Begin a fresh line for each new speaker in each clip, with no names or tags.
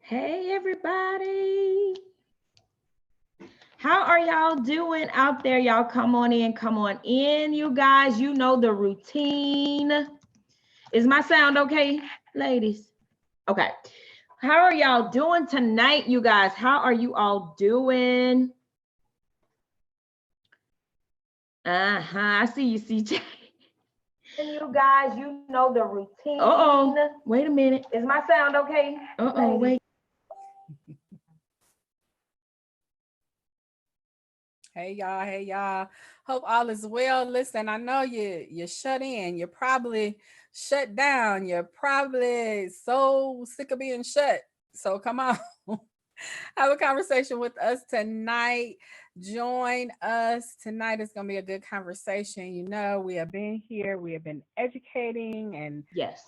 Hey, everybody. How are y'all doing out there? Y'all come on in, you guys. You know the routine. Is my sound okay, ladies? Okay. How are y'all doing tonight, you guys? How are you all doing? I see you, CJ. And you guys, you know the routine. Wait a minute. Is my sound okay? Wait.
Hey y'all. Hope all is well. Listen, I know you're shut in. You're probably shut down. You're probably so sick of being shut. So come on. Have a conversation with us tonight. Join us. Tonight is going to be a good conversation. You know, we have been here. We have been educating and
Yes.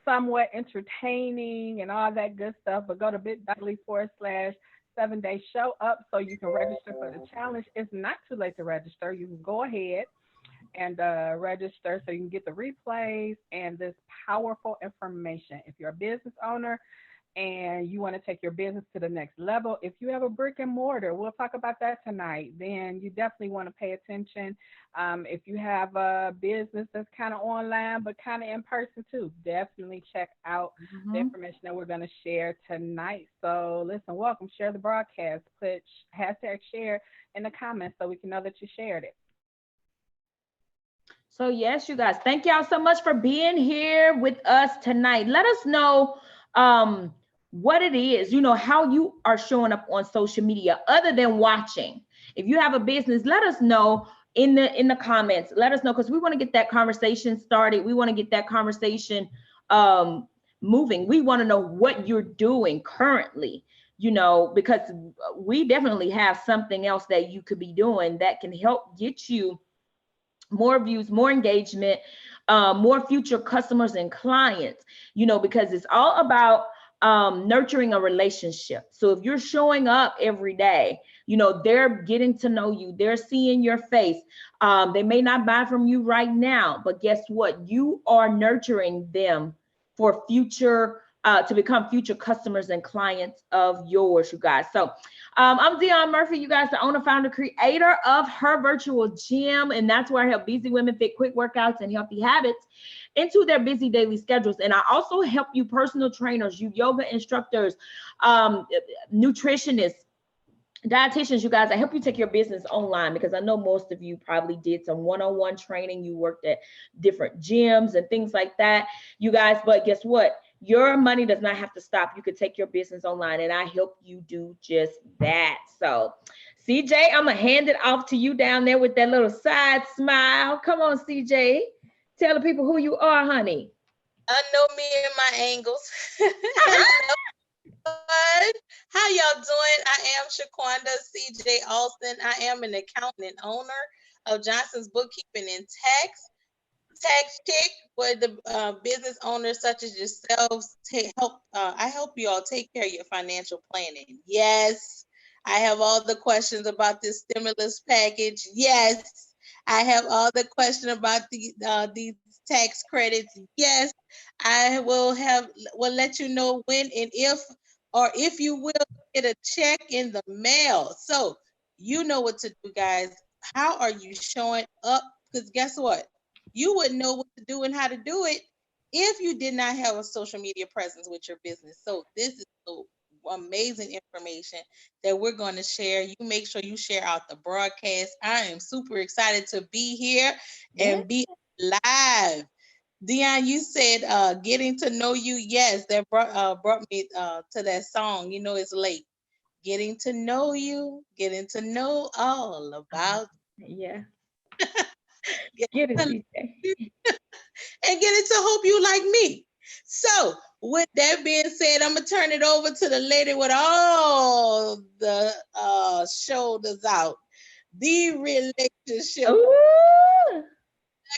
somewhat entertaining and all that good stuff. But go to bit.ly/7-day show up so you can register for the challenge. It's not too late to register. You can go ahead and register so you can get the replays and this powerful information. If you're a business owner and you want to take your business to the next level, if you have a brick and mortar, we'll talk about that tonight, then you definitely want to pay attention. If you have a business that's kind of online but kind of in person too, definitely check out the information that we're going to share tonight. So listen, welcome, share the broadcast, put #share in the comments so we can know that you shared it.
So yes, you guys, thank y'all so much for being here with us tonight. Let us know what it is, how you are showing up on social media other than watching. If you have a business, let us know in the comments. Let us know, because we want to get that conversation started. We want to get that conversation moving. We want to know what you're doing currently, because we definitely have something else that you could be doing that can help get you more views, more engagement, more future customers and clients, because it's all about nurturing a relationship. So if you're showing up every day, they're getting to know you, they're seeing your face. They may not buy from you right now, but guess what? You are nurturing them for future, to become future customers and clients of yours, you guys. So I'm Dion Murphy, you guys, the owner, founder, creator of Her Virtual Gym. And that's where I help busy women fit quick workouts and healthy habits into their busy daily schedules. And I also help you personal trainers, you yoga instructors, nutritionists, dietitians, you guys. I help you take your business online, because I know most of you probably did some one-on-one training. You worked at different gyms and things like that, you guys. But guess what? Your money does not have to stop. You could take your business online, and I help you do just that. So CJ, I'm gonna hand it off to you down there with that little side smile. Come on, CJ. Tell the people who you are, honey.
I know me and my angles. How y'all doing? I am Shaquanda CJ Alston. I am an accountant and owner of Johnson's Bookkeeping and Tax Chick, where the business owners such as yourselves I help you all take care of your financial planning. Yes, I have all the questions about this stimulus package. Yes, I have all the questions about these tax credits. Yes, I will let you know when and if you will get a check in the mail. So you know what to do, guys. How are you showing up? Because guess what? You wouldn't know what to do and how to do it if you did not have a social media presence with your business. So this is so amazing information that we're going to share. You make sure you share out the broadcast. I am super excited to be here and be live. Dion, you said getting to know you. Yes, that brought me to that song. You know, it's late. Getting to know you, getting to know all about.
Yeah.
Get it, and getting to hope you like me. So, with that being said, I'm gonna turn it over to the lady with all the shoulders out, the relationship.
Ooh.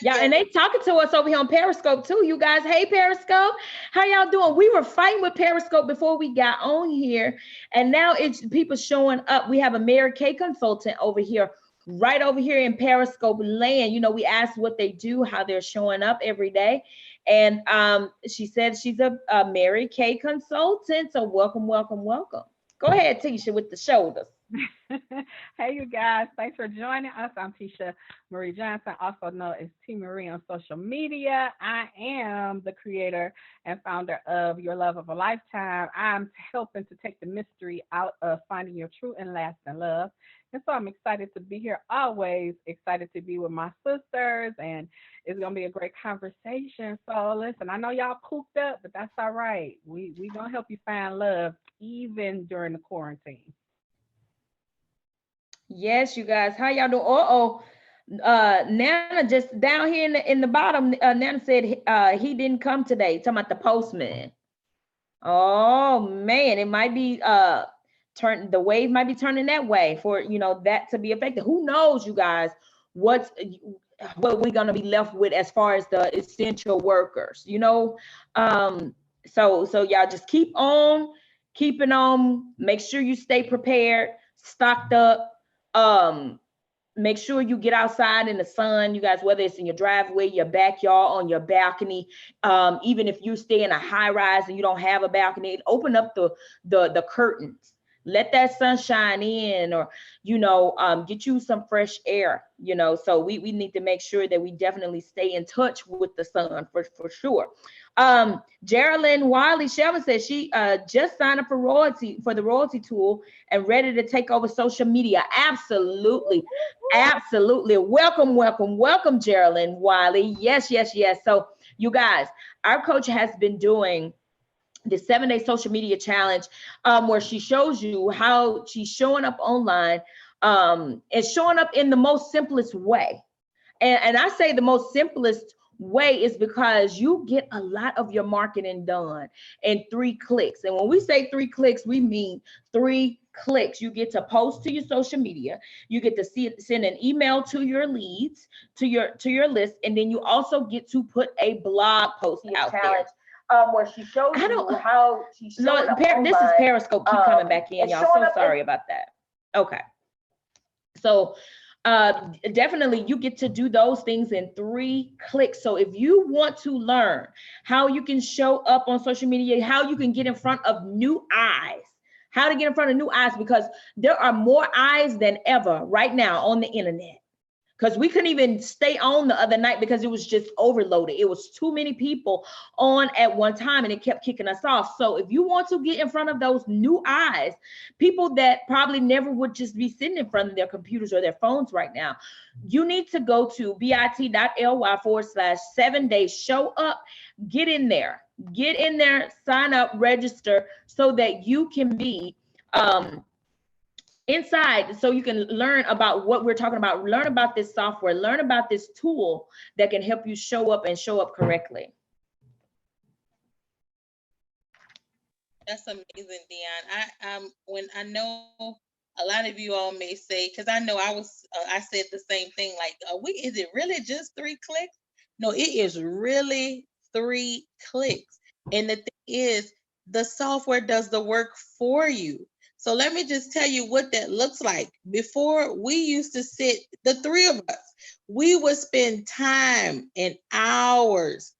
Yeah, and they talking to us over here on Periscope too, you guys. Hey, Periscope, how y'all doing? We were fighting with Periscope before we got on here, and now it's people showing up. We have a Mary Kay consultant over here, right over here in Periscope land. We asked what they do, how they're showing up every day, And she said she's a Mary Kay consultant. So welcome, welcome, welcome. Go ahead, Tisha, with the shoulders.
Hey, you guys. Thanks for joining us. I'm Tisha Marie Johnson, also known as T Marie on social media. I am the creator and founder of Your Love of a Lifetime. I'm helping to take the mystery out of finding your true and lasting love. And so I'm excited to be here, always excited to be with my sisters, and it's going to be a great conversation. So listen, I know y'all cooped up, but that's all right. We going to help you find love even during the quarantine.
Yes, you guys. How y'all doing? Nana just down here in the bottom. Nana said he didn't come today. Talking about the postman. Oh man, it might be the wave might be turning that way for that to be affected. Who knows, you guys? What we're gonna be left with as far as the essential workers. So y'all just keep on keeping on. Make sure you stay prepared, stocked up. Make sure you get outside in the sun, you guys, whether it's in your driveway, your backyard, on your balcony. Even if you stay in a high rise and you don't have a balcony, open up the curtains, let that sunshine in, or get you some fresh air. So we need to make sure that we definitely stay in touch with the sun for sure. Geraldine Wiley Shelvin says she just signed up for the royalty tool and ready to take over social media. Absolutely. Welcome, welcome, welcome, Geraldine Wiley. Yes. So you guys, our coach has been doing the 7-day social media challenge, where she shows you how she's showing up online, and showing up in the most simplest way. And I say the most simplest way is because you get a lot of your marketing done in 3 clicks. And when we say 3 clicks, we mean 3 clicks. You get to post to your social media, you get to send an email to your leads, to your list, and then you also get to put a blog post out there. Where she shows you how she's showing up online. This is Periscope keep coming back in, y'all. So sorry about that. Okay. So definitely you get to do those things in 3 clicks. So if you want to learn how you can show up on social media, how you can get in front of new eyes, because there are more eyes than ever right now on the internet. Because we couldn't even stay on the other night because it was just overloaded. It was too many people on at one time and it kept kicking us off. So if you want to get in front of those new eyes, people that probably never would just be sitting in front of their computers or their phones right now, you need to go to bit.ly/7 days, show up, get in there, sign up, register so that you can be inside, so you can learn about what we're talking about, learn about this software, learn about this tool that can help you show up correctly.
That's amazing, Dion. When I know a lot of you all may say, because I know I said the same thing, like, is it really just 3 clicks? No, it is really 3 clicks. And the thing is, the software does the work for you. So let me just tell you what that looks like. Before, we used to sit, the 3 of us, we would spend time and hours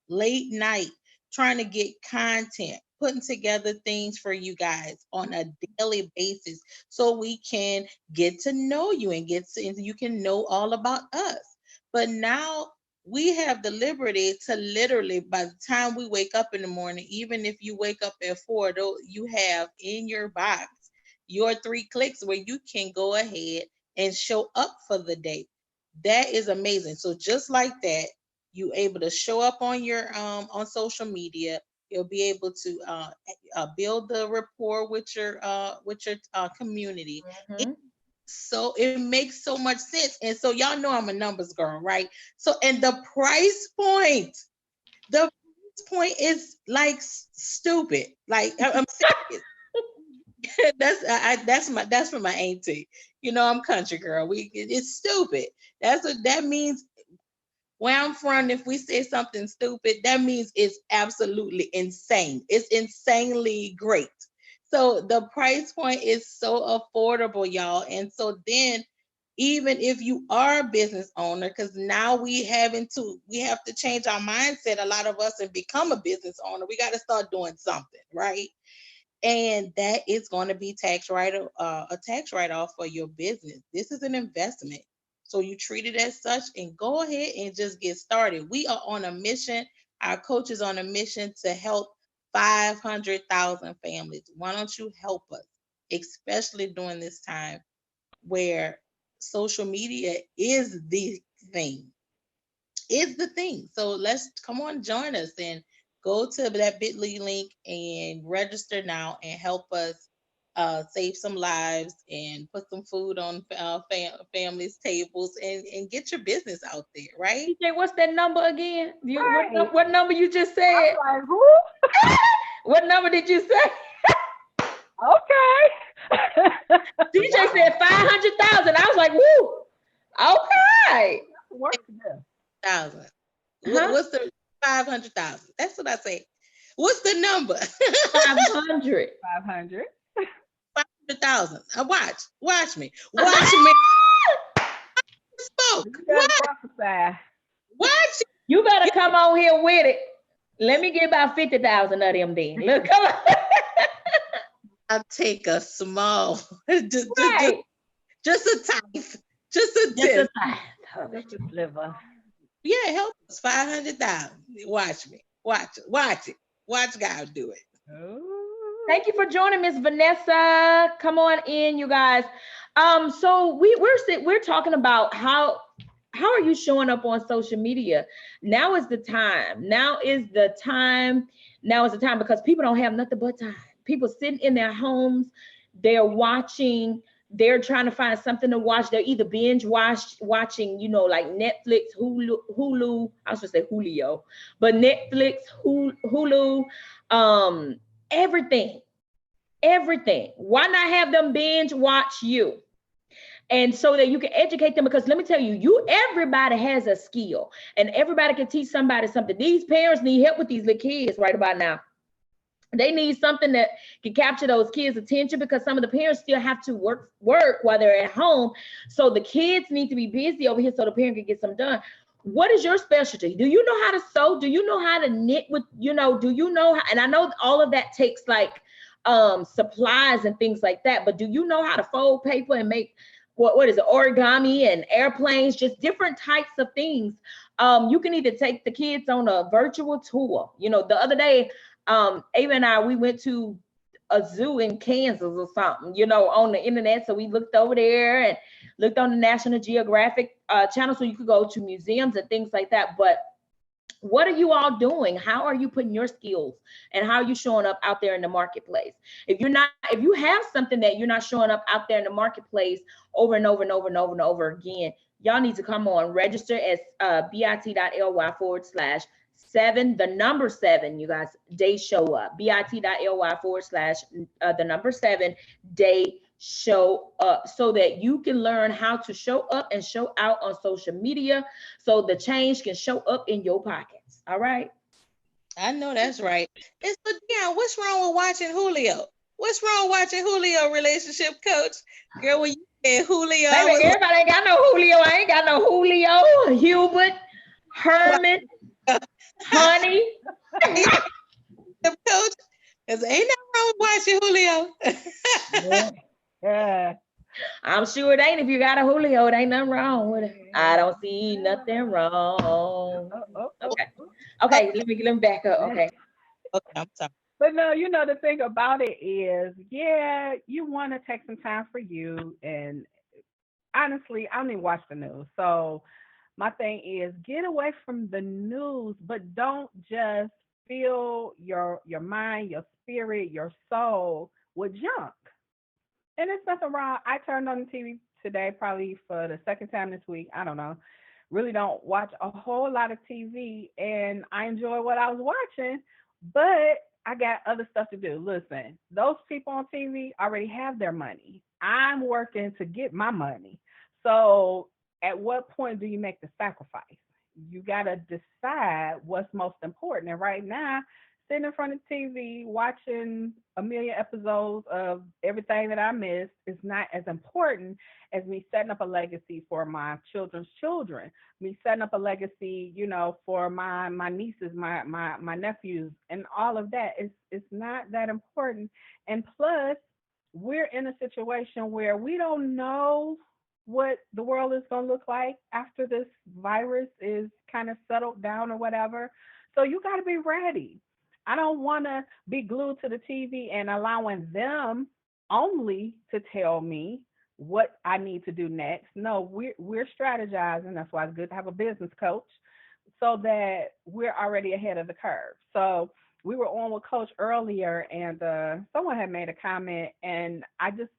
late night trying to get content, putting together things for you guys on a daily basis so we can get to know you and you can know all about us. But now we have the liberty to literally, by the time we wake up in the morning, even if you wake up at 4, you have in your box your 3 clicks where you can go ahead and show up for the day. That is amazing. So just like that, you able to show up on your on social media. You'll be able to build the rapport with your community.
Mm-hmm.
So it makes so much sense. And so y'all know I'm a numbers girl, right? So, and the price point is like stupid. Like, I'm serious. that's for my auntie. I'm country girl. It's stupid. That means where I'm from, if we say something stupid, that means it's absolutely insane. It's insanely great. So the price point is so affordable, y'all. And so then even if you are a business owner, because now we have to change our mindset, a lot of us, and become a business owner. We got to start doing something, right? And that is going to be a tax write-off for your business. This is an investment. So you treat it as such and go ahead and just get started. We are on a mission. Our coach is on a mission to help 500,000 families. Why don't you help us, especially during this time where social media is the thing? Is the thing. So let's come on, join us and go to that bit.ly link and register now and help us save some lives and put some food on families' tables and get your business out there, right?
DJ, what's that number again?
Right.
What number you just said?
I'm like, who?
What number did you say?
Okay.
DJ said 500,000. I was like, woo. Okay.
Work together.
1,000.
Huh?
What's the 500,000? That's what I say. What's the number?
500.
500.
500,000. Watch me. Watch me. Smoke.
You gotta prophesy.
Watch.
You better come on here with it. Let me get about 50,000 of them then. Look, come on.
I'll take a small, just
Right.
a tithe, just a
Just a
tip.
tithe.
Just a sliver.
Yeah, help us. 500,000. Watch me. Watch it. Watch God do it.
Ooh.
Thank you for joining, Miss Vanessa. Come on in, you guys. So we're talking about how are you showing up on social media? Now is the time. Now is the time because people don't have nothing but time. People sitting in their homes, they're watching, they're trying to find something to watch. They're either watching, like Netflix, Hulu. I was supposed to say Julio, but Netflix, Hulu, everything. Why not have them binge watch you? And so that you can educate them, because let me tell you, everybody has a skill and everybody can teach somebody something. These parents need help with these little kids right about now. They need something that can capture those kids' attention, because some of the parents still have to work while they're at home. So the kids need to be busy over here so the parent can get some done. What is your specialty? Do you know how to sew? Do you know how to knit with, do you know how, and I know all of that takes like supplies and things like that, but do you know how to fold paper and make what is it, origami and airplanes, just different types of things? You can either take the kids on a virtual tour. The other day, Ava and I, we went to a zoo in Kansas or something, on the internet. So we looked over there and looked on the National Geographic channel, so you could go to museums and things like that. But what are you all doing? How are you putting your skills and how are you showing up out there in the marketplace? If you have something that you're not showing up out there in the marketplace over and over and over and over and over again, y'all need to come on, register at bit.ly/7, the number 7, you guys, day show up, bit.ly/the number 7, day show up, so that you can learn how to show up and show out on social media, so the change can show up in your pockets. All right.
I know that's right. It's Dion, what's wrong with watching Julio? What's wrong with watching Julio, relationship coach? Girl, when you said Julio,
Baby, everybody ain't got no Julio. I ain't got no Julio, Hubert, Herman, Honey.
Coach, because ain't nothing wrong with watching Julio.
Yeah.
I'm sure it ain't. If you got a Julio, it ain't nothing wrong with it. I don't see nothing wrong. Okay, let me back up. Okay.
Okay, I'm sorry.
But no, the thing about it is, yeah, you want to take some time for you. And honestly, I don't even watch the news. So my thing is, get away from the news, but don't just fill your mind, your spirit, your soul with junk. And there's nothing wrong. I turned on the TV today, probably for the second time this week. I don't know. Really don't watch a whole lot of TV, and I enjoy what I was watching, but I got other stuff to do. Listen, those people on TV already have their money. I'm working to get my money. So at what point do you make the sacrifice? You got to decide what's most important. And right now, sitting in front of TV watching a million episodes of everything that I missed is not as important as me setting up a legacy for my children's children, me setting up a legacy, you know, for my nieces, my nephews, and all of that. It's not that important. And plus, we're in a situation where we don't know what the world is going to look like after this virus is kind of settled down or whatever. So you got to be ready. I don't want to be glued to the TV and allowing them only to tell me what I need to do next. No, we're strategizing. That's why it's good to have a business coach so that we're already ahead of the curve. So we were on with Coach earlier, and someone had made a comment, and I just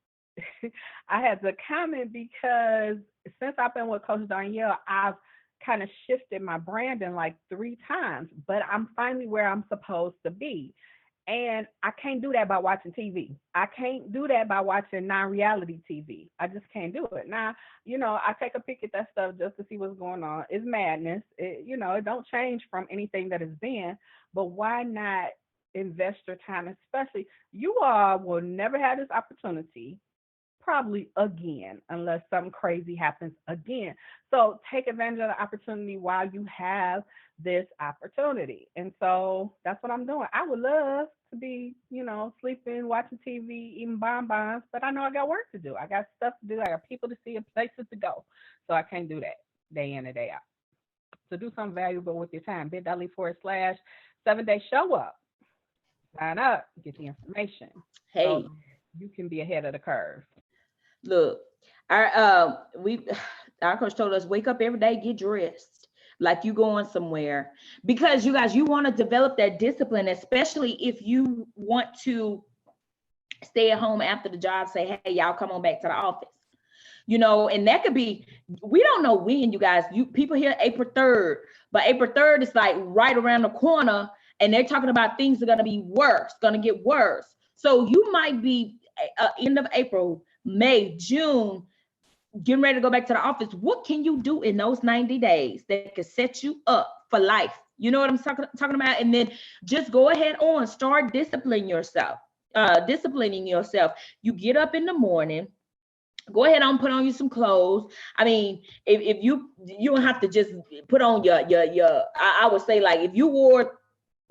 I had to comment because since I've been with Coach Danielle, I've kind of shifted my branding like 3 times, but I'm finally where I'm supposed to be. And I can't do that by watching TV. I can't do that by watching non-reality TV. I just can't do it. Now, you know, I take a peek at that stuff just to see what's going on. It's madness. You know, it don't change from anything that has been, but why not invest your time, especially you all will never have this opportunity probably again, unless something crazy happens again. So take advantage of the opportunity while you have this opportunity. And so that's what I'm doing. I would love to be, you know, sleeping, watching TV, eating bonbons, but I know I got work to do. I got stuff to do. I got people to see and places to go. So I can't do that day in and day out. So do something valuable with your time. bit.ly/7-day show up. Sign up, get the information.
Hey,
so you can be ahead of the curve.
look, our coach told us wake up every day, get dressed like you going somewhere, because you guys, you want to develop that discipline, especially if you want to stay at home after the job. Say, hey, y'all come on back to the office, you know, and that could be, we don't know when, you guys, people hear April 3rd, but April 3rd is like right around the corner, and they're talking about things are going to be worse, going to get worse. So you might be end of April, May, June, getting ready to go back to the office. What can you do in those 90 days that could set you up for life? You know what I'm talking about? And then just go ahead on, start disciplining yourself. You get up in the morning, go ahead on, put on you some clothes. I mean, if you don't have to just put on your I would say, like, if you wore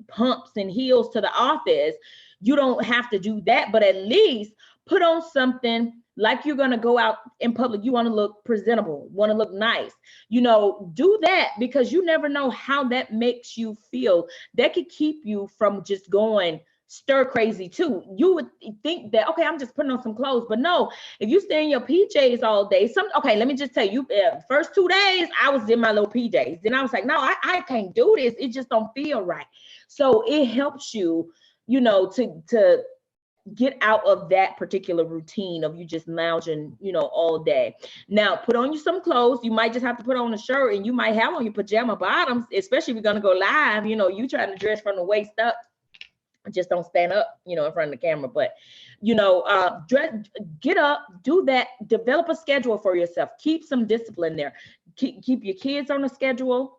pumps and heels to the office, you don't have to do that, but at least put on something like you're going to go out in public. You want to look presentable, want to look nice, you know, do that, because you never know how that makes you feel. That could keep you from just going stir crazy too. You would think that, okay, I'm just putting on some clothes, but no, if you stay in your PJs all day, okay, let me just tell you, first 2 days, I was in my little PJs. Then I was like, no, I can't do this. It just don't feel right. So it helps you, you know, to get out of that particular routine of you just lounging, you know, all day. Now, put on you some clothes. You might just have to put on a shirt, and you might have on your pajama bottoms, especially if you're going to go live. You know, you trying to dress from the waist up. Just don't stand up, you know, in front of the camera. But, you know, get up, do that, develop a schedule for yourself. Keep some discipline there. Keep your kids on a schedule.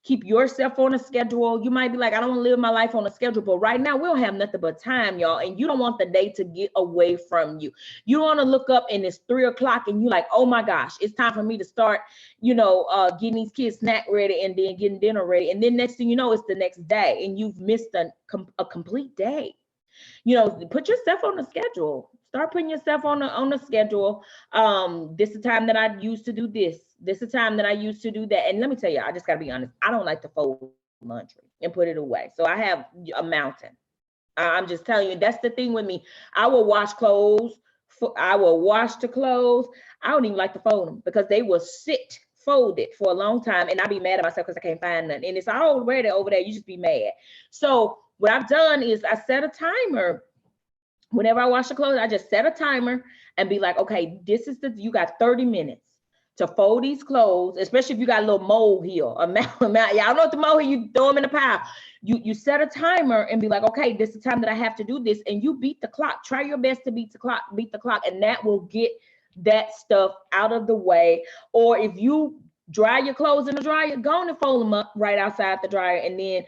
Keep yourself on a schedule. You might be like, I don't want to live my life on a schedule, but right now we don't have nothing but time, y'all. And you don't want the day to get away from you. You want to look up and it's 3 o'clock and you're like, oh my gosh, it's time for me to start, you know, getting these kids snack ready and then getting dinner ready. And then next thing you know, it's the next day and you've missed a complete day. You know, put yourself on the schedule. Start putting yourself on the schedule. This is the time that I used to do this. This is the time that I used to do that. And let me tell you, I just gotta be honest. I don't like to fold laundry and put it away. So I have a mountain. I'm just telling you, that's the thing with me. I will wash clothes. I will wash the clothes. I don't even like to fold them because they will sit folded for a long time, and I'll be mad at myself because I can't find nothing. And it's already over there. You just be mad. So what I've done is I set a timer. Whenever I wash the clothes, I just set a timer and be like, okay, you got 30 minutes to fold these clothes, especially if you got a little molehill, y'all know what the molehill, you throw them in the pile. You set a timer and be like, okay, this is the time that I have to do this, and you beat the clock. Try your best to beat the clock, and that will get that stuff out of the way. Or if you dry your clothes in the dryer, go on and fold them up right outside the dryer, and then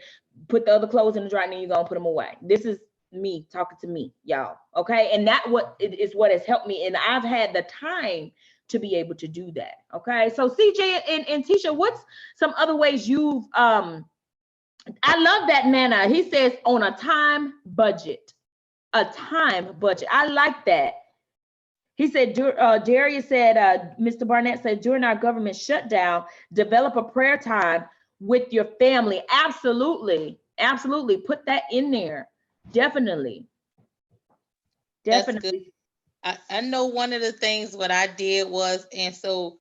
put the other clothes in the dryer and then you're gonna put them away. This is me talking to me, y'all. Okay. And that what it is what has helped me. And I've had the time to be able to do that. Okay. So CJ and Tisha, what's some other ways you've I love that Nana. He says on a time budget. A time budget. I like that. He said, Darius said, Mr. Barnett said, during our government shutdown, develop a prayer time with your family. Absolutely. Absolutely. Put that in there. Definitely.
That's good.
Definitely.
I know one of the things what I did was, and so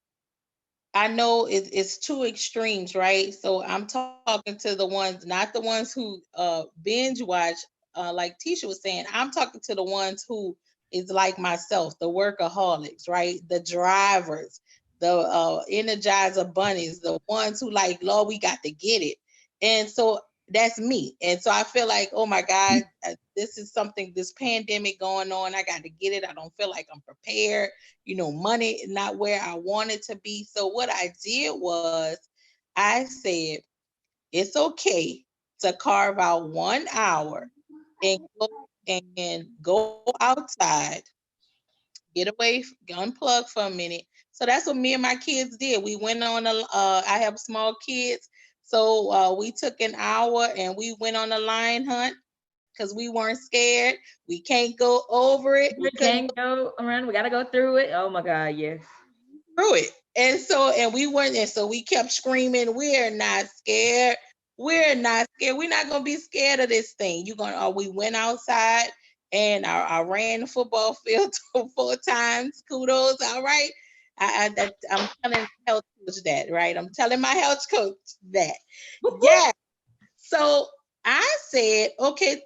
I know it's two extremes, right? So I'm talking to the ones, not the ones who binge watch, like Tisha was saying. I'm talking to the ones who is like myself, the workaholics, right? The drivers, the Energizer bunnies, the ones who like, Lord, we got to get it. And so that's me. And so I feel like, oh my God, this is something, this pandemic going on. I got to get it. I don't feel like I'm prepared. Money is not where I want it to be. So what I did was I said, it's okay to carve out 1 hour and go outside, get away, unplug for a minute. So that's what me and my kids did. We went on I have small kids. So we took an hour and we went on a lion hunt because we weren't scared. We can't go over it.
We can't go around. We got to go through it. Oh my God. Yes.
Through it. And we weren't, and so we kept screaming, we're not scared. We're not scared. We're not going to be scared of this thing. We went outside and I ran the football field 4 times. Kudos. All right. I'm telling health coach that, right? I'm telling my health coach that. Yeah. So I said, okay,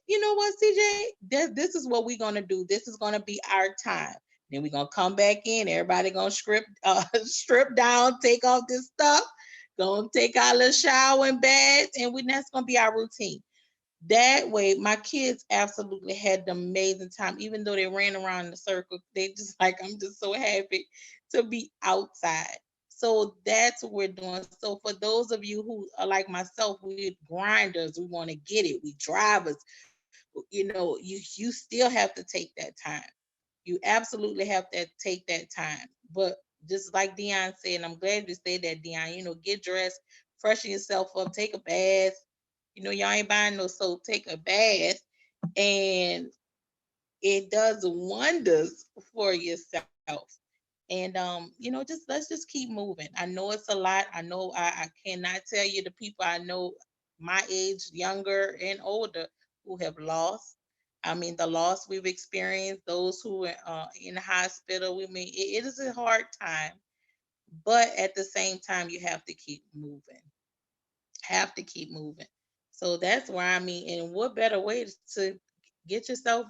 you know what, CJ? This is what we're going to do. This is going to be our time. Then we're going to come back in. Everybody going to strip down, take off this stuff, going to take our little shower and bath, and that's going to be our routine. That way, my kids absolutely had an amazing time. Even though they ran around in a circle, they just like, I'm just so happy to be outside. So that's what we're doing. So for those of you who are like myself, we're grinders, we want to get it, we drivers, you still have to take that time. You absolutely have to take that time. But just like Dion said, and I'm glad you said that, Dion, get dressed, freshen yourself up, take a bath. Y'all ain't buying no soap, take a bath, and it does wonders for yourself. And let's just keep moving. I know it's a lot. I know I cannot tell you the people I know my age, younger and older, who have lost. I mean, the loss we've experienced, those who are in the hospital. It is a hard time, but at the same time, you have to keep moving. Have to keep moving. So that's why and what better way to get yourself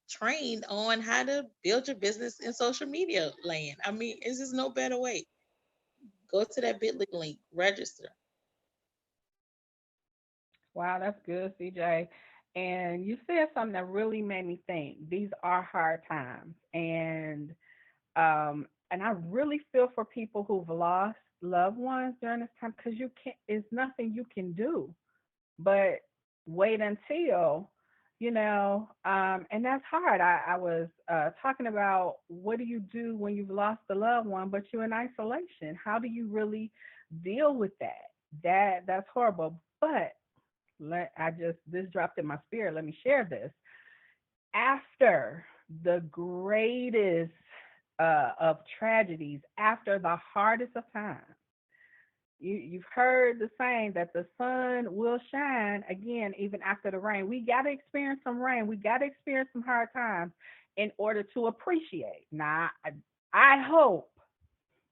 trained on how to build your business in social media land? It's just no better way. Go to that bit.ly link, register.
Wow, that's good, CJ. And you said something that really made me think. These are hard times, and I really feel for people who've lost loved ones during this time because you can't. It's nothing you can do but wait until, and that's hard. I was talking about what do you do when you've lost a loved one, but you're in isolation. How do you really deal with that? That's horrible. But this dropped in my spirit. Let me share this. After the greatest of tragedies, after the hardest of times, you've heard the saying that the sun will shine again even after the rain. We got to experience some rain. We got to experience some hard times in order to appreciate. Now, I hope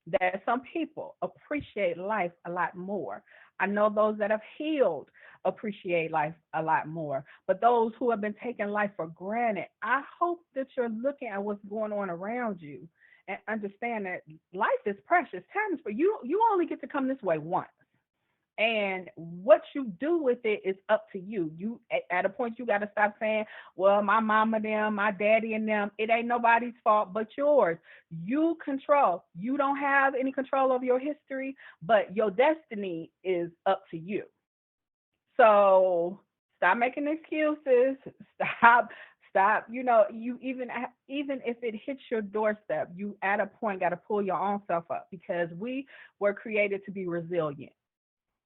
that some people appreciate life a lot more. I know those that have healed appreciate life a lot more, but those who have been taking life for granted, I hope that you're looking at what's going on around you and understand that life is precious. Time is for you. You only get to come this way once. And what you do with it is up to you. You at a point you got to stop saying, well, my mama them, my daddy and them, it ain't nobody's fault but yours. You control. You don't have any control over your history, but your destiny is up to you. So stop making excuses. Stop. You know, you even if it hits your doorstep, you at a point got to pull your own self up, because we were created to be resilient.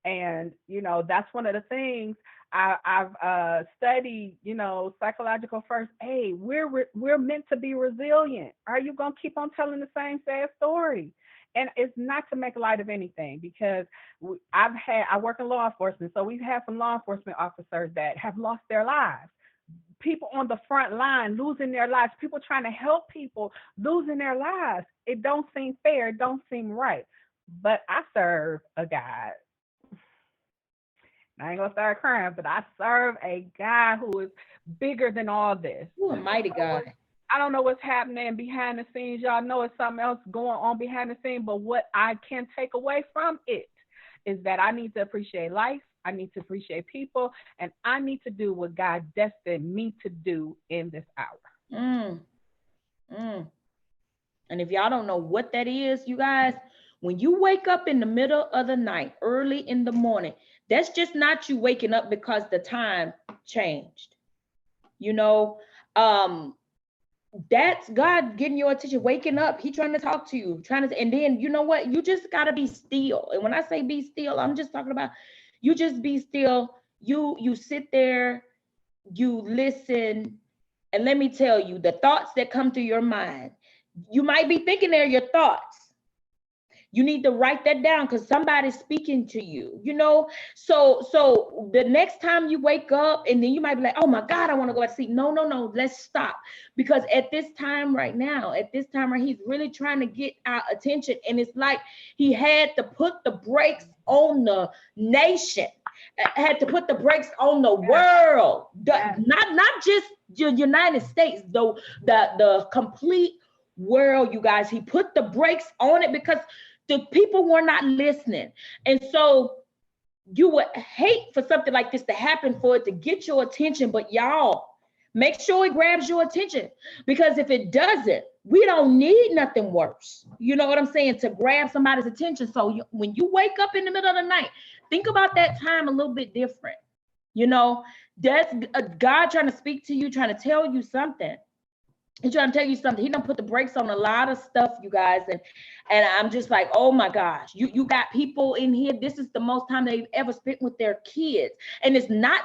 And you know, that's one of the things I've studied. You know, psychological first aid. We're meant to be resilient. Are you gonna keep on telling the same sad story? And it's not to make light of anything, because I work in law enforcement, so we've had some law enforcement officers that have lost their lives. People on the front line losing their lives. People trying to help people losing their lives. It don't seem fair. It don't seem right. But I serve a God. I ain't gonna start crying, but I serve a God who is bigger than all this.
You a mighty God.
I don't know what's happening behind the scenes. Y'all know it's something else going on behind the scenes, but what I can take away from it is that I need to appreciate life. I need to appreciate people, and I need to do what God destined me to do in this hour.
Mm, mm. And if y'all don't know what that is, you guys, when you wake up in the middle of the night, early in the morning, that's just not you waking up because the time changed. You know, that's God getting your attention, waking up. He trying to talk to you, and then you know what? You just gotta be still. And when I say be still, I'm just talking about you just be still. You sit there, you listen, and let me tell you, the thoughts that come to your mind, you might be thinking they're your thoughts. You need to write that down, because somebody's speaking to you, you know. So the next time you wake up, and then you might be like, oh my God, I want to go to sleep. No, let's stop. Because at this time right now, he's really trying to get our attention. And it's like he had to put the brakes on the nation, had to put the brakes on the world, not just the United States, though, the complete world, you guys. He put the brakes on it because the people were not listening. And so you would hate for something like this to happen, for it to get your attention. But y'all, make sure it grabs your attention, because if it doesn't, we don't need nothing worse. You know what I'm saying? To grab somebody's attention. So when you wake up in the middle of the night, think about that time a little bit different. You know, that's God trying to speak to you, trying to tell you something. He's trying to tell you something. He done put the brakes on a lot of stuff, you guys. And I'm just like, oh my gosh, you got people in here. This is the most time they've ever spent with their kids. And it's not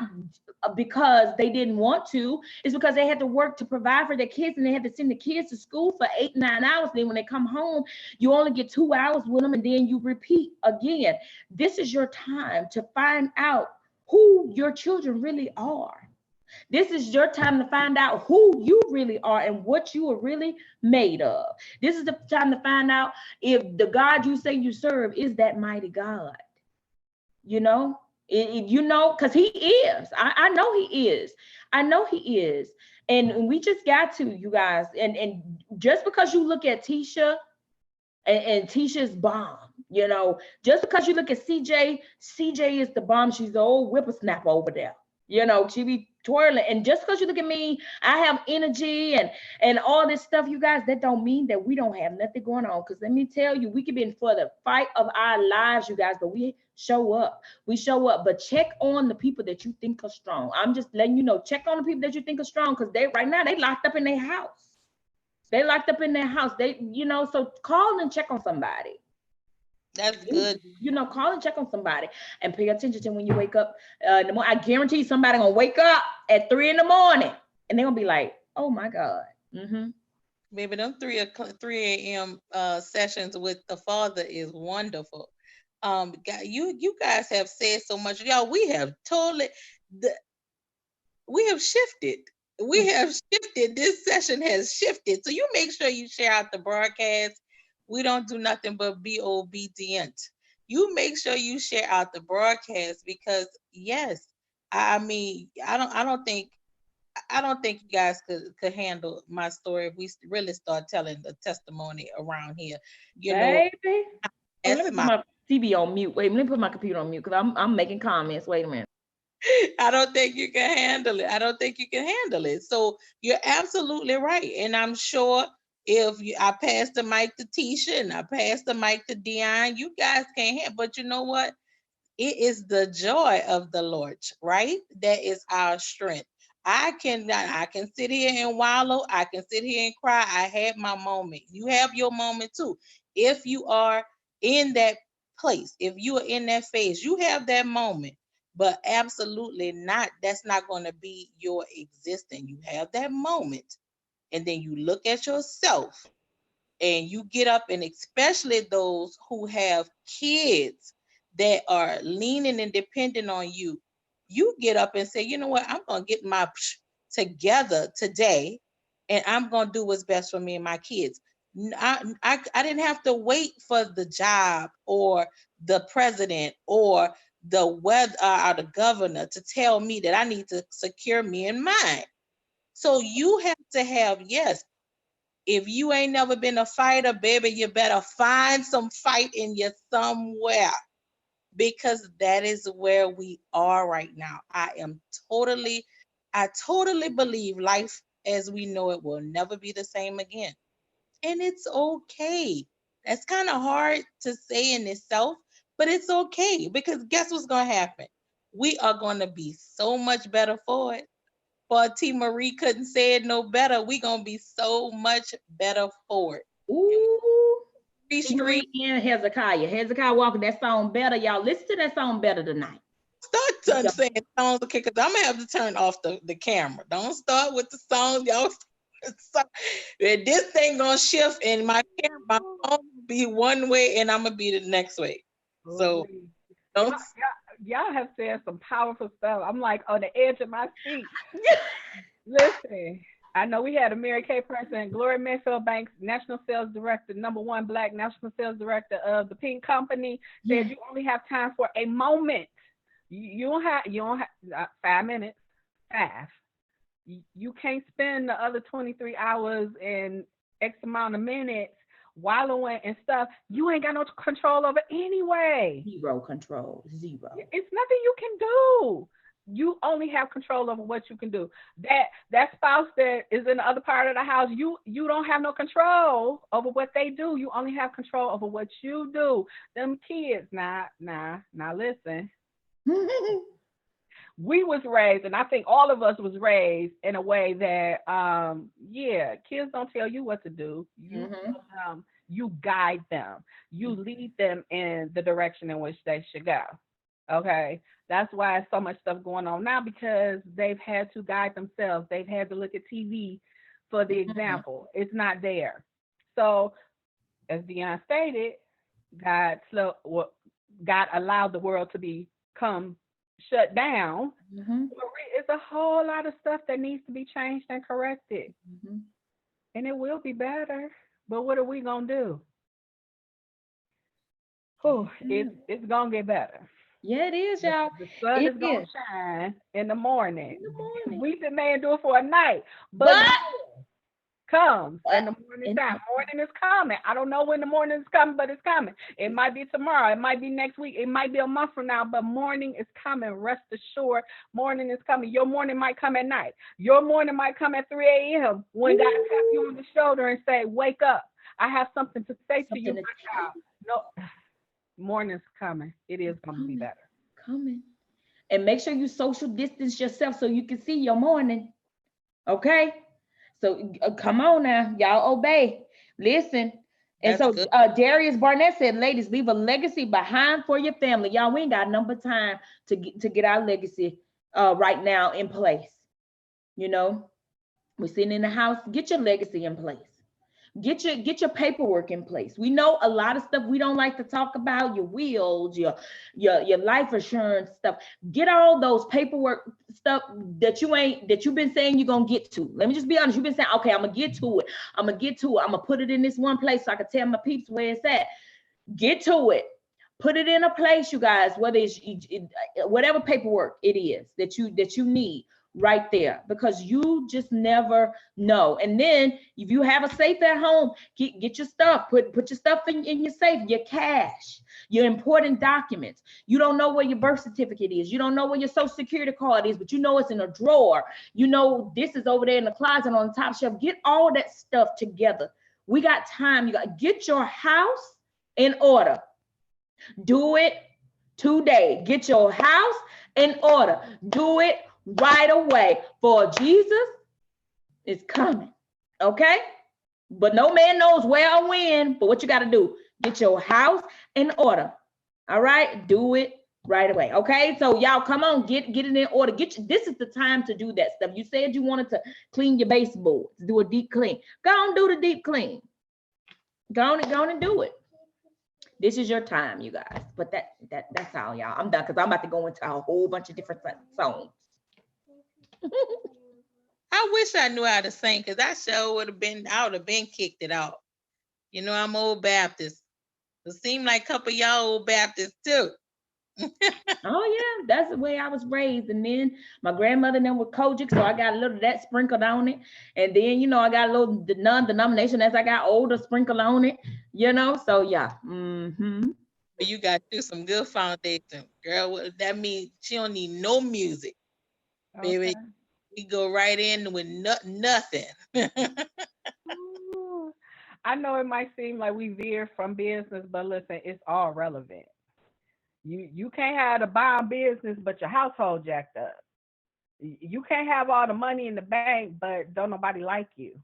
because they didn't want to. It's because they had to work to provide for their kids, and they had to send the kids to school for 8-9 hours. Then when they come home, you only get 2 hours with them, and then you repeat again. This is your time to find out who your children really are. This is your time to find out who you really are and what you are really made of. This is the time to find out if the God you say you serve is that mighty God. You know, because he is. I know he is. I know he is. And we just got to, you guys. And just because you look at Tisha and Tisha's bomb, you know, just because you look at CJ is the bomb. She's the old whippersnapper over there. You know, she be twirling. And just because you look at me, I have energy and all this stuff, you guys, that don't mean that we don't have nothing going on. Because let me tell you, we could be in for the fight of our lives, you guys, but we show up. But check on the people that you think are strong. I'm just letting you know, check on the people that you think are strong, because right now they locked up in their house. You know, so call and check on somebody.
That's good.
You know, call and check on somebody, and pay attention to when you wake up in the morning. I guarantee somebody gonna wake up at 3 a.m. and they're gonna be like, oh my God. Mm-hmm.
Maybe them 3 a.m. Sessions with the Father is wonderful. You guys have said so much. Y'all, we have shifted. We have shifted. This session has shifted. So you make sure you share out the broadcast. We don't do nothing but be obedient. You make sure you share out the broadcast, because yes, I mean, I don't think you guys could handle my story if we really start telling the testimony around here. You
Baby.
know,
let me put my TV on mute. Wait, let me put my computer on mute, because I'm making comments. Wait a minute.
I don't think you can handle it. So you're absolutely right. And I'm sure if I pass the mic to Tisha and I pass the mic to Dion, you guys can't handle. But you know what? It is the joy of the Lord, right? That is our strength. I can sit here and wallow. I can sit here and cry. I had my moment. You have your moment too. If you are in that place, if you are in that phase, you have that moment. But absolutely not. That's not going to be your existence. You have that moment, and then you look at yourself and you get up, and especially those who have kids that are leaning and dependent on you, you get up and say, you know what, I'm going to get my together today, and I'm going to do what's best for me and my kids. I didn't have to wait for the job or the president or the weather or the governor to tell me that I need to secure me and mine. So you have to have, yes, if you ain't never been a fighter, baby, you better find some fight in you somewhere, because that is where we are right now. I totally believe life as we know it will never be the same again. And it's okay. That's kind of hard to say in itself, but it's okay, because guess what's going to happen? We are going to be so much better for it. For T. Marie couldn't say it no better. We gonna be so much better for it.
Ooh.
Street.
And Hezekiah Walker, that song Better. Y'all listen to that song Better tonight.
Start saying songs, okay, because I'm gonna have to turn off the camera. Don't start with the songs, y'all. This thing gonna shift, and my camera, my phone will be one way, and I'm gonna be the next way. So don't.
Y'all have said some powerful stuff. I'm like on the edge of my seat. Listen, I know we had a Mary Kay person, Gloria Mayfield Banks, National Sales Director, #1 Black National Sales Director of the Pink Company, said you only have time for a moment. You don't have 5 minutes. 5. You can't spend the other 23 hours and X amount of minutes wallowing and stuff you ain't got no control over anyway.
Zero control. Zero.
It's nothing you can do. You only have control over what you can do. That spouse that is in the other part of the house, you don't have no control over what they do. You only have control over what you do. Them kids, nah, listen. We was raised, and I think all of us was raised in a way that, kids don't tell you what to do. You guide them. You lead them in the direction in which they should go. Okay? That's why so much stuff going on now, because they've had to guide themselves. They've had to look at TV for the example. It's not there. So, as Dion stated, God allowed the world to become shut down. It's a whole lot of stuff that needs to be changed and corrected. And it will be better. But what are we gonna do? It's gonna get better.
Yeah, it is, y'all.
The sun is gonna shine in the morning. Weeping may endure for a night, but comes in the morning time. Morning is coming. I don't know when the morning is coming, but it's coming. It might be tomorrow. It might be next week. It might be a month from now, but morning is coming. Rest assured, morning is coming. Your morning might come at night. Your morning might come at 3 a.m. when God taps you on the shoulder and say, wake up. I have something to say to you, my child. No, morning's coming. It is going to be better.
Coming. And make sure you social distance yourself so you can see your morning. Okay? So come on now, y'all obey. Listen. And that's so Darius Barnett said, ladies, leave a legacy behind for your family. Y'all, we ain't got number time to get our legacy right now in place. You know, we're sitting in the house, get your legacy in place. Get your paperwork in place. We know a lot of stuff we don't like to talk about, your wills, your life assurance stuff. Get all those paperwork stuff that you've been saying you're gonna get to. Let me just be honest. You've been saying, okay, I'm gonna get to it. I'm gonna put it in this one place so I can tell my peeps where it's at. Get to it. Put it in a place, you guys, whether it's whatever paperwork it is that you need. Right there, because you just never know. And then if you have a safe at home, get your stuff, put your stuff in your safe, your cash, your important documents. You don't know where your birth certificate is, you don't know where your social security card is, but you know it's in a drawer, you know this is over there in the closet on the top shelf. Get all that stuff together. We got time. You got to get your house in order. Do it today. Get your house in order. Do it right away, for Jesus is coming. Okay? But no man knows where or when, but what you got to do, get your house in order. All right? Do it right away. Okay? So y'all come on, get it in order. This is the time to do that stuff. You said you wanted to clean your baseboards, do a deep clean. Go on, do the deep clean. Go on and do it. This is your time, you guys. But that's all, y'all. I'm done, because I'm about to go into a whole bunch of different songs.
I wish I knew how to sing, because I would have been kicked it out. You know, I'm old Baptist. It seemed like a couple of y'all old Baptists too.
Oh yeah, that's the way I was raised. And then my grandmother then was Kojic, so I got a little of that sprinkled on it. And then, you know, I got a little non-denomination as I got older sprinkled on it, you know. So yeah.
You got to do some good foundation, girl. That means she don't need no music, baby. We go right in with nothing.
I know it might seem like we veer from business, but listen, it's all relevant. You can't have the bomb business, but your household jacked up. You can't have all the money in the bank, but don't nobody like you.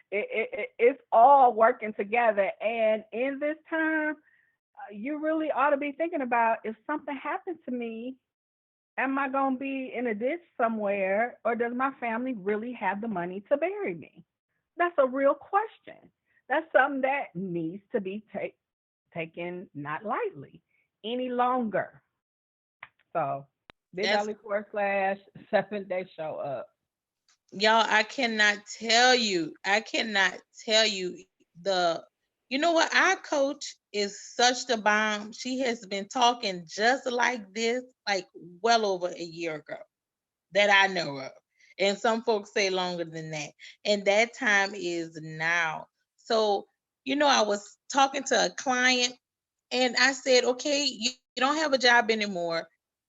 It's all working together. And in this time, you really ought to be thinking about, if something happened to me, am I going to be in a ditch somewhere, or does my family really have the money to bury me? That's a real question. That's something that needs to be taken not lightly any longer. So, bit.ly/7-day show up.
Y'all, I cannot tell you you know what? Our coach is such the bomb. She has been talking just like this, like well over a year ago, that I know of. And some folks say longer than that. And that time is now. So, you know, I was talking to a client and I said, okay, you don't have a job anymore.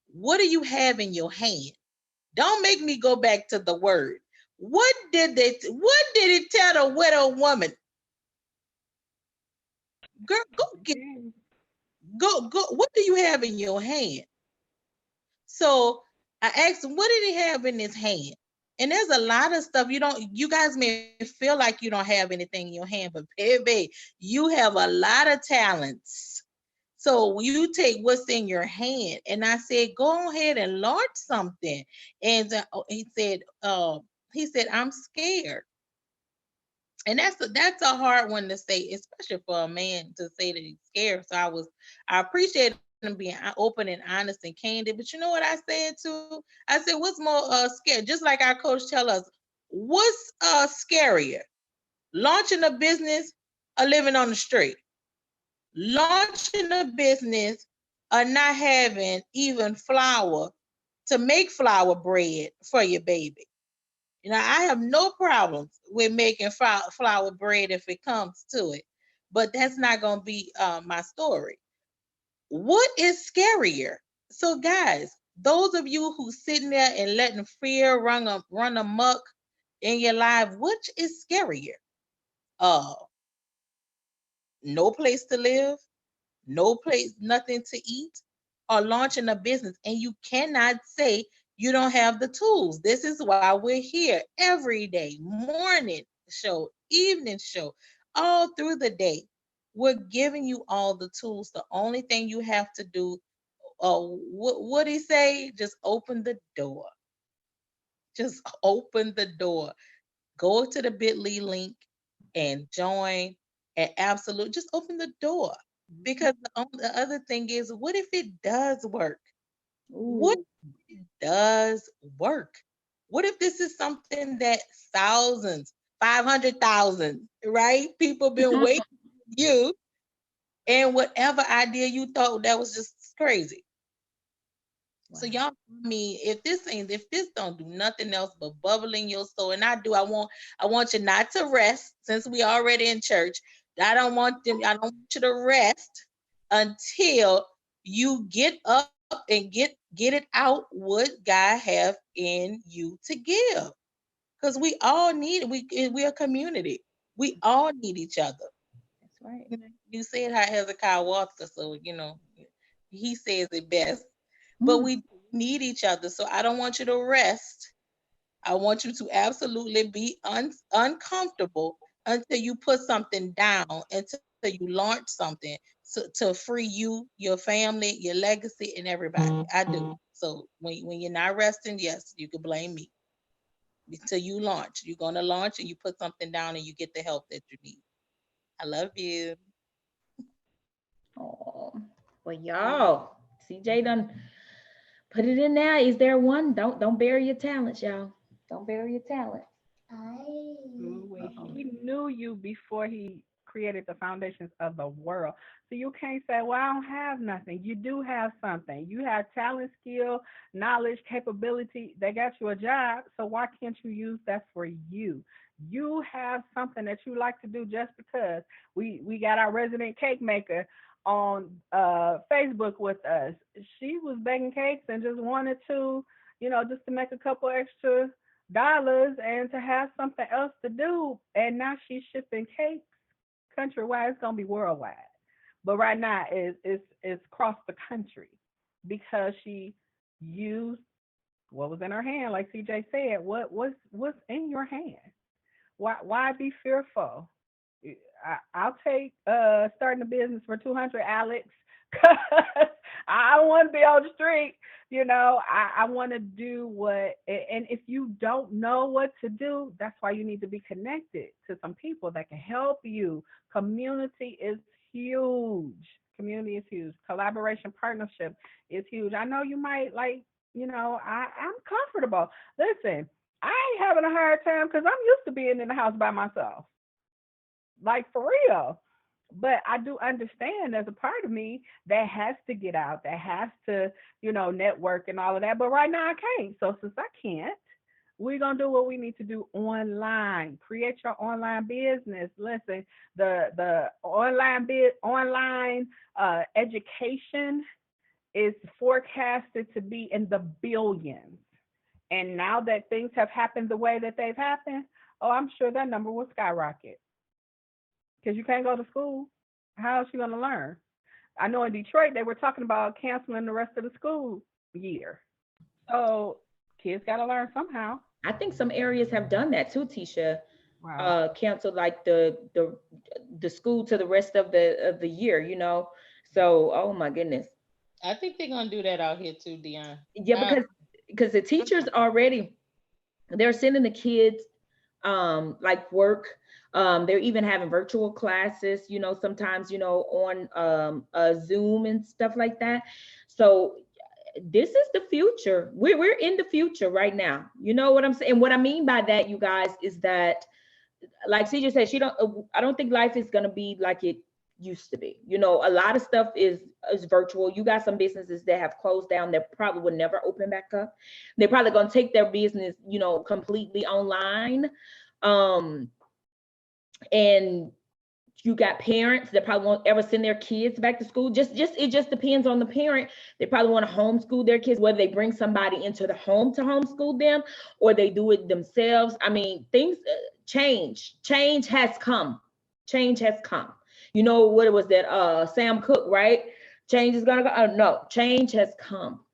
What do you have in your hand? Don't make me go back to the word. What did it tell the widow woman? Girl, go. What do you have in your hand? So I asked him, what did he have in his hand? And there's a lot of stuff you guys may feel like you don't have anything in your hand, but baby, you have a lot of talents. So you take what's in your hand. And I said, go ahead and launch something. And he said, I'm scared. And that's a hard one to say, especially for a man to say that he's scared. So I appreciate him being open and honest and candid. But you know what I said too? I said, what's more scary? Just like our coach tell us, what's scarier? Launching a business or living on the street? Launching a business or not having even flour to make flour bread for your baby. You know, I have no problems with making flour bread if it comes to it, but that's not going to be my story. What is scarier? So guys, those of you who sitting there and letting fear run amok in your life, which is scarier? No place to live, nothing to eat, or launching a business, and you cannot say you don't have the tools. This is why we're here every day, morning show, evening show, all through the day. We're giving you all the tools. The only thing you have to do, what he say? Just open the door. Just open the door. Go to the bit.ly link and join, and absolutely just open the door. Because the other thing is, what if it does work? What if it does work? What if this is something that thousands, 500,000, right? People been waiting for you, and whatever idea you thought that was just crazy. Wow. So y'all, I mean, if this don't do nothing else but bubble in your soul, and I want you not to rest, since we already in church. I don't want you to rest until you get up and get it out what God have in you to give. Because we all need it. We're a community. We all need each other.
That's right.
You said how Hezekiah Walker, so he says it best. But we need each other. So I don't want you to rest. I want you to absolutely be uncomfortable until you put something down, until you launch something to free you, your family, your legacy, and everybody. I do. So when you're not resting, yes, you can blame me. Until you launch, you're gonna launch and you put something down and you get the help that you need. I love you.
Oh, well, y'all, CJ done put it in there. Is there one? Don't bury your talents, y'all. Don't bury your talent.
He knew you before he created the foundations of the world. So you can't say, well, I don't have nothing. You do have something. You have talent, skill, knowledge, capability. They got you a job. So why can't you use that for you? You have something that you like to do just because. We got our resident cake maker on Facebook with us. She was baking cakes and just wanted to, just to make a couple extra dollars and to have something else to do. And now she's shipping cakes countrywide. It's gonna be worldwide, but right now it's across the country because she used what was in her hand. Like CJ said, what's in your hand? Why be fearful? I'll take starting a business for 200, Alex. I don't want to be on the street. I want to do what, and if you don't know what to do, that's why you need to be connected to some people that can help you. Community is huge. Community is huge. Collaboration, partnership is huge. I know you might I'm comfortable. Listen, I ain't having a hard time because I'm used to being in the house by myself. Like for real. But I do understand there's a part of me that has to get out, that has to, network and all of that. But right now I can't. So since I can't, we're going to do what we need to do online. Create your online business. Listen, the online education is forecasted to be in the billions. And now that things have happened the way that they've happened, I'm sure that number will skyrocket. Because you can't go to school. How is she going to learn? I know in Detroit, they were talking about canceling the rest of the school year. So kids got to learn somehow.
I think some areas have done that too, Tisha.
Wow.
Canceled like the school to the rest of the year, So, oh my goodness.
I think they're going to do that out here too, Dion.
Yeah, because the teachers already, they're sending the kids like work. They're even having virtual classes, sometimes, on Zoom and stuff like that. So this is the future. We're in the future right now. You know what I'm saying? What I mean by that, you guys, is that, like CJ said, I don't think life is going to be like it used to be. A lot of stuff is virtual. You got some businesses that have closed down that probably would never open back up. They're probably going to take their business, completely online. And you got parents that probably won't ever send their kids back to school. It just depends on the parent. They probably want to homeschool their kids, whether they bring somebody into the home to homeschool them or they do it themselves. I mean, things change. Change has come. Change has come. What was that? Sam Cooke, right? Change is gonna go. No, change has come.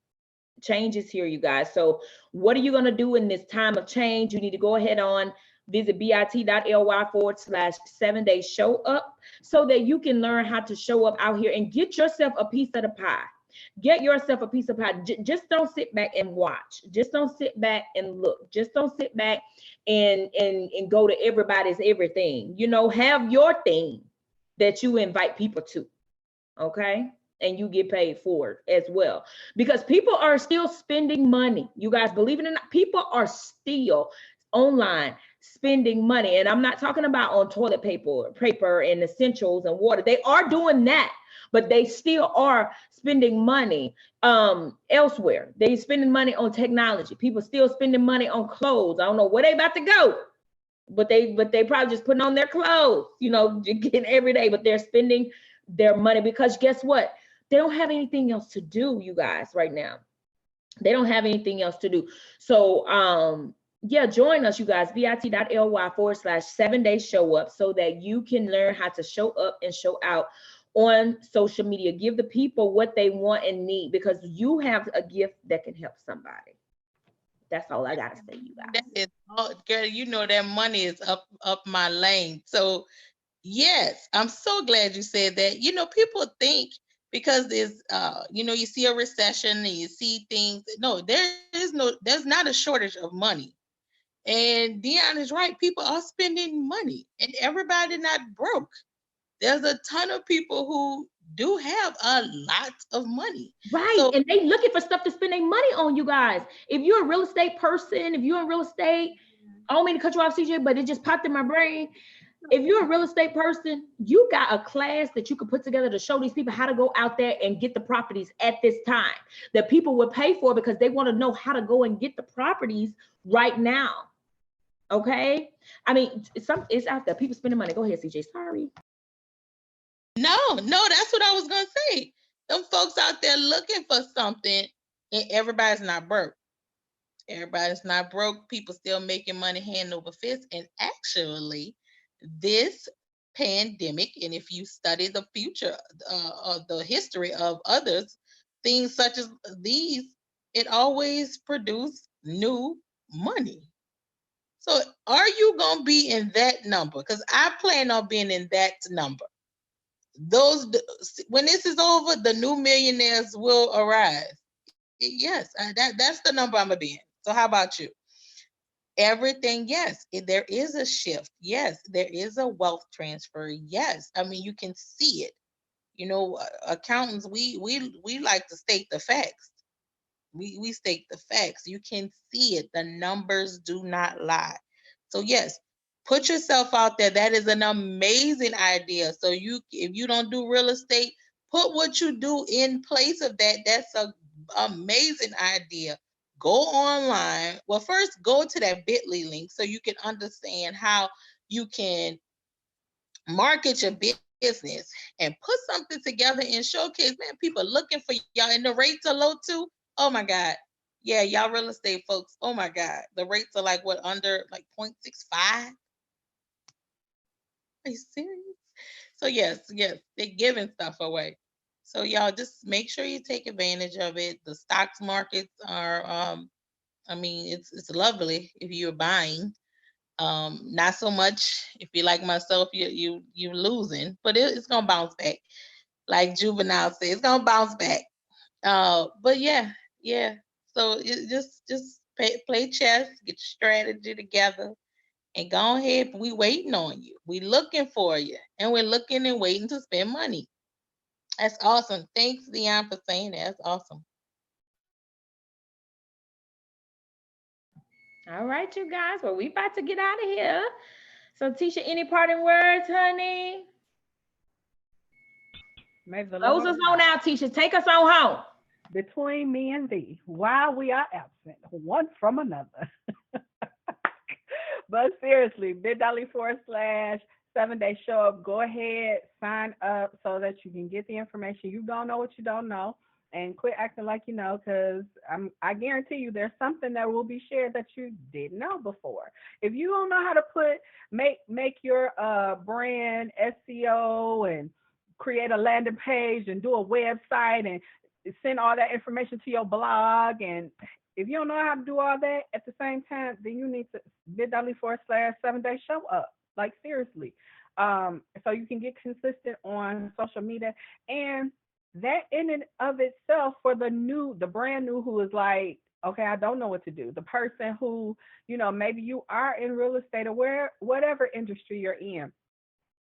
Change is here, you guys. So what are you gonna do in this time of change? You need to go ahead on. Visit bit.ly/7-day show up so that you can learn how to show up out here and get yourself a piece of the pie. Get yourself a piece of pie. Just don't sit back and watch. Just don't sit back and look. Just don't sit back and go to everybody's everything. Have your thing that you invite people to. Okay? And you get paid for it as well. Because people are still spending money. You guys, believe it or not, people are still online spending money. And I'm not talking about on toilet paper and essentials and water. They are doing that, but they still are spending money elsewhere. They spending money on technology. People still spending money on clothes. I don't know where they about to go, but they probably just putting on their clothes, getting every day, but they're spending their money because guess what? They don't have anything else to do, you guys, right now. They don't have anything else to do. So, yeah, join us, you guys, bit.ly/7-day show up so that you can learn how to show up and show out on social media. Give the people what they want and need, because you have a gift that can help somebody. That's all I gotta say, you guys.
That is all, girl. You know that money is up my lane. So yes, I'm so glad you said that. You know, people think because there's you know, you see a recession and you see things. No, there's not a shortage of money. And Dion is right. People are spending money, and everybody not broke. There's a ton of people who do have a lot of money.
Right.
So
And they looking for stuff to spend their money on, you guys. If you're a real estate person, if you're in real estate, I don't mean to cut you off, CJ, but it just popped in my brain. If you're a real estate person, you got a class that you could put together to show these people how to go out there and get the properties at this time that people would pay for, because they want to know how to go and get the properties right now. Okay. I mean, it's out there. People spending money. Go ahead, CJ. Sorry.
no, that's what I was gonna say. Them folks out there looking for something, and everybody's not broke. Everybody's not broke. People still making money hand over fist. And actually, this pandemic, and if you study the future of the history of others, things such as these, it always produced new money. So are you gonna be in that number? Because I plan on being in that number. Those when this is over, the new millionaires will arise. Yes, that's the number I'm gonna be in. So how about you? Everything, yes. There is a shift. Yes, there is a wealth transfer. Yes, I mean you can see it. You know, accountants, we like to state the facts. We state the facts. You can see it. The numbers do not lie. So yes, put yourself out there. That is an amazing idea. So if you don't do real estate, put what you do in place of that. That's an amazing idea. Go online. Well, first go to that bit.ly link so you can understand how you can market your business and put something together and showcase. Man, people looking for y'all, and the rates are low too. Oh my God. Yeah, y'all real estate folks. Oh my God. The rates are like what, under like 0.65? Are you serious? So yes, they're giving stuff away. So y'all just make sure you take advantage of it. The stocks markets are I mean, it's lovely if you're buying. Not so much if you're like myself, you losing, but it's gonna bounce back. Like Juvenile said, it's gonna bounce back. But yeah, yeah. So just play chess, get your strategy together, and go ahead. We waiting on you. We looking for you, and we're looking and waiting to spend money. That's awesome. Thanks, Dion, for saying that. That's awesome.
All right, you guys. Well, we about to get out of here. So, Tisha, any parting words, honey? Close us on out, Tisha. Take us on home.
Between me and thee, while we are absent, one from another. But seriously, bit.ly/7-day show up. Go ahead, sign up so that you can get the information. You don't know what you don't know, and quit acting like you know, because I guarantee you there's something that will be shared that you didn't know before. If you don't know how to make your brand SEO and create a landing page and do a website and send all that information to your blog, and if you don't know how to do all that at the same time, then you need to bit.ly/7-day show up. Like seriously. So you can get consistent on social media, and that in and of itself, for the brand new who is like, okay, I don't know what to do. The person who, maybe you are in real estate or whatever industry you're in,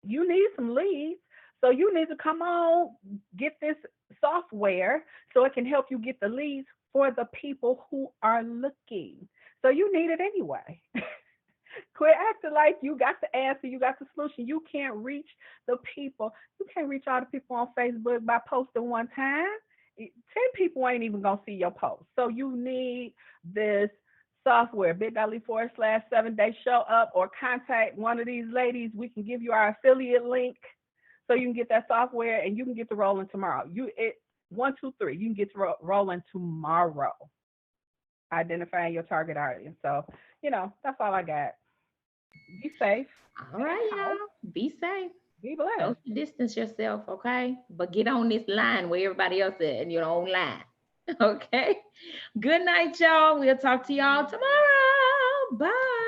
you need some leads. So you need to come on, get this software so it can help you get the leads for the people who are looking. So you need it anyway. Quit acting like you got the answer, you got the solution. You can't reach the people. You can't reach all the people on Facebook by posting one time. 10 people ain't even going to see your post. So you need this software, bit.ly/7-day show up, or contact one of these ladies. We can give you our affiliate link so you can get that software and you can get to rolling tomorrow. 1, 2, 3, you can get to rolling tomorrow. Identifying your target audience. So, that's all I got. Be safe.
All right, y'all. Be safe.
Be blessed.
Social distance yourself, okay? But get on this line where everybody else is in your own line. Okay. Good night, y'all. We'll talk to y'all tomorrow. Bye.